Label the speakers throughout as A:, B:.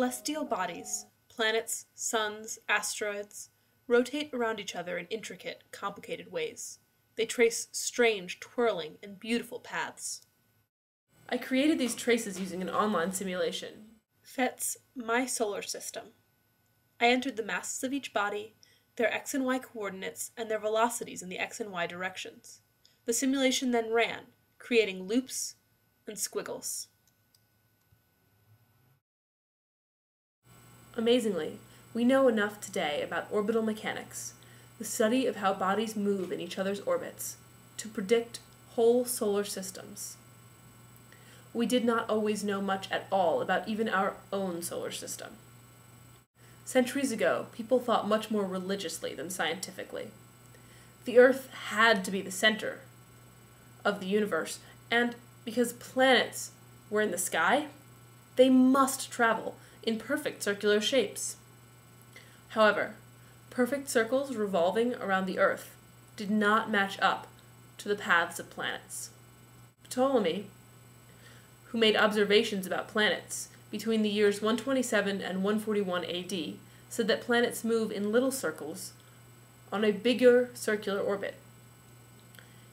A: Celestial bodies, planets, suns, asteroids, rotate around each other in intricate, complicated ways. They trace strange, twirling, and beautiful paths. I created these traces using an online simulation. PhET's My Solar System. I entered the masses of each body, their x and y coordinates, and their velocities in the x and y directions. The simulation then ran, creating loops and squiggles. Amazingly, we know enough today about orbital mechanics, the study of how bodies move in each other's orbits, to predict whole solar systems. We did not always know much at all about even our own solar system. Centuries ago, people thought much more religiously than scientifically. The Earth had to be the center of the universe, and because planets were in the sky, they must travel in perfect circular shapes. However, perfect circles revolving around the Earth did not match up to the paths of planets. Ptolemy, who made observations about planets between the years 127 and 141 AD, said that planets move in little circles on a bigger circular orbit.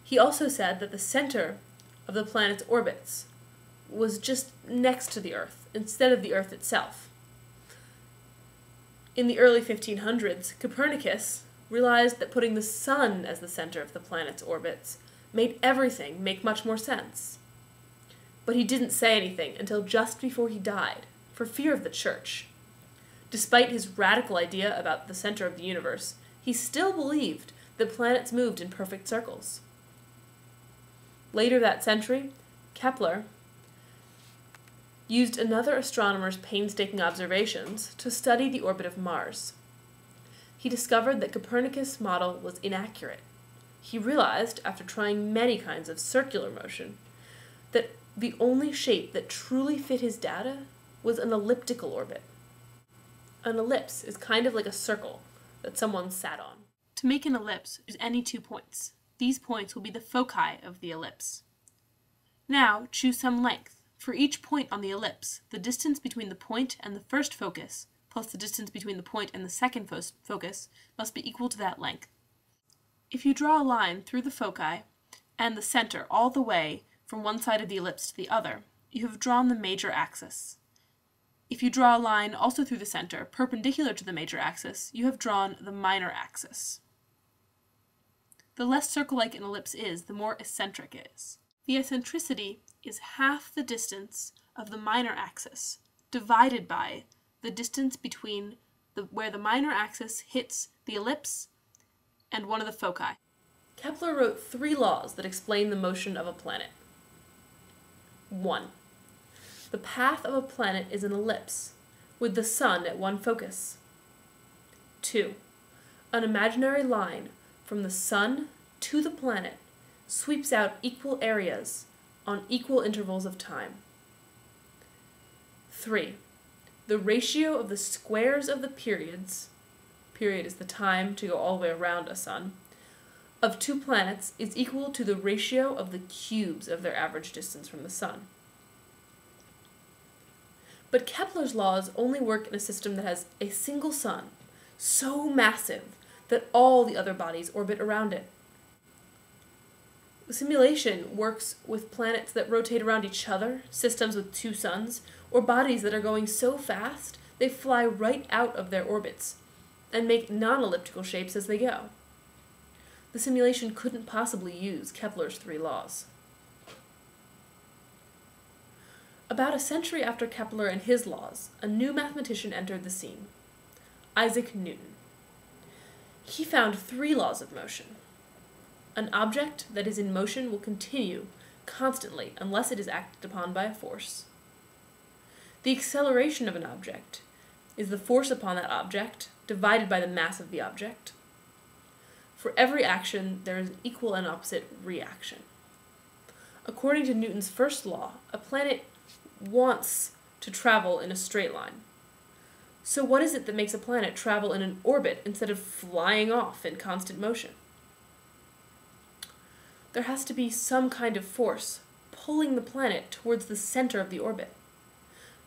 A: He also said that the center of the planet's orbits was just next to the Earth, instead of the Earth itself. In the early 1500s, Copernicus realized that putting the sun as the center of the planet's orbits made everything make much more sense. But he didn't say anything until just before he died, for fear of the church. Despite his radical idea about the center of the universe, he still believed that planets moved in perfect circles. Later that century, Kepler used another astronomer's painstaking observations to study the orbit of Mars. He discovered that Copernicus' model was inaccurate. He realized, after trying many kinds of circular motion, that the only shape that truly fit his data was an elliptical orbit. An ellipse is kind of like a circle that someone sat on. To make an ellipse, use any 2 points. These points will be the foci of the ellipse. Now, choose some length. For each point on the ellipse, the distance between the point and the first focus, plus the distance between the point and the second focus, must be equal to that length. If you draw a line through the foci and the center all the way from one side of the ellipse to the other, you have drawn the major axis. If you draw a line also through the center, perpendicular to the major axis, you have drawn the minor axis. The less circle-like an ellipse is, the more eccentric it is. The eccentricity is half the distance of the minor axis, divided by the distance between where the minor axis hits the ellipse and one of the foci. Kepler wrote 3 laws that explain the motion of a planet. 1. The path of a planet is an ellipse, with the sun at one focus. 2. An imaginary line from the sun to the planet sweeps out equal areas on equal intervals of time. 3. The ratio of the squares of the periods, period is the time to go all the way around a sun, of 2 planets is equal to the ratio of the cubes of their average distance from the sun. But Kepler's laws only work in a system that has a single sun, so massive that all the other bodies orbit around it. The simulation works with planets that rotate around each other, systems with 2 suns, or bodies that are going so fast they fly right out of their orbits and make non-elliptical shapes as they go. The simulation couldn't possibly use Kepler's 3 laws. About a century after Kepler and his laws, a new mathematician entered the scene, Isaac Newton. He found 3 laws of motion. An object that is in motion will continue constantly unless it is acted upon by a force. The acceleration of an object is the force upon that object divided by the mass of the object. For every action, there is an equal and opposite reaction. According to Newton's first law, a planet wants to travel in a straight line. So what is it that makes a planet travel in an orbit instead of flying off in constant motion? There has to be some kind of force pulling the planet towards the center of the orbit.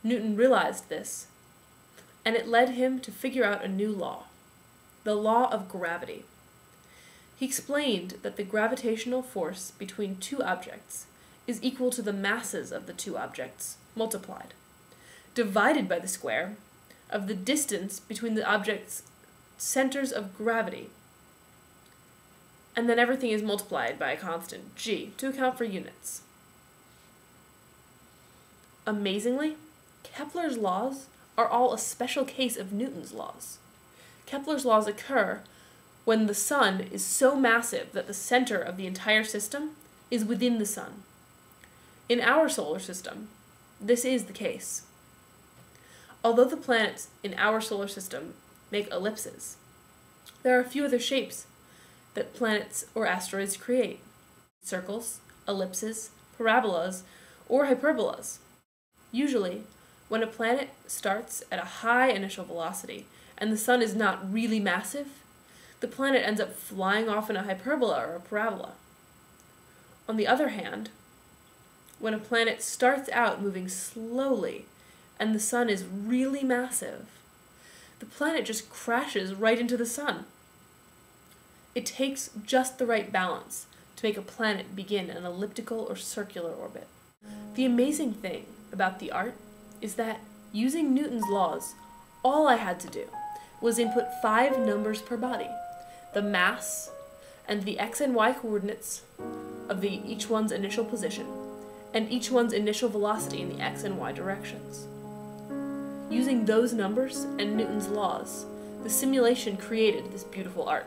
A: Newton realized this and it led him to figure out a new law, the law of gravity. He explained that the gravitational force between two objects is equal to the masses of the two objects multiplied, divided by the square of the distance between the objects' centers of gravity, and then everything is multiplied by a constant, g, to account for units. Amazingly, Kepler's laws are all a special case of Newton's laws. Kepler's laws occur when the sun is so massive that the center of the entire system is within the sun. In our solar system, this is the case. Although the planets in our solar system make ellipses, there are a few other shapes that planets or asteroids create: circles, ellipses, parabolas, or hyperbolas. Usually, when a planet starts at a high initial velocity and the sun is not really massive, the planet ends up flying off in a hyperbola or a parabola. On the other hand, when a planet starts out moving slowly and the sun is really massive, the planet just crashes right into the sun. It takes just the right balance to make a planet begin an elliptical or circular orbit. The amazing thing about the art is that, using Newton's laws, all I had to do was input 5 numbers per body: the mass and the x and y coordinates of each one's initial position, and each one's initial velocity in the x and y directions. Using those numbers and Newton's laws, the simulation created this beautiful art.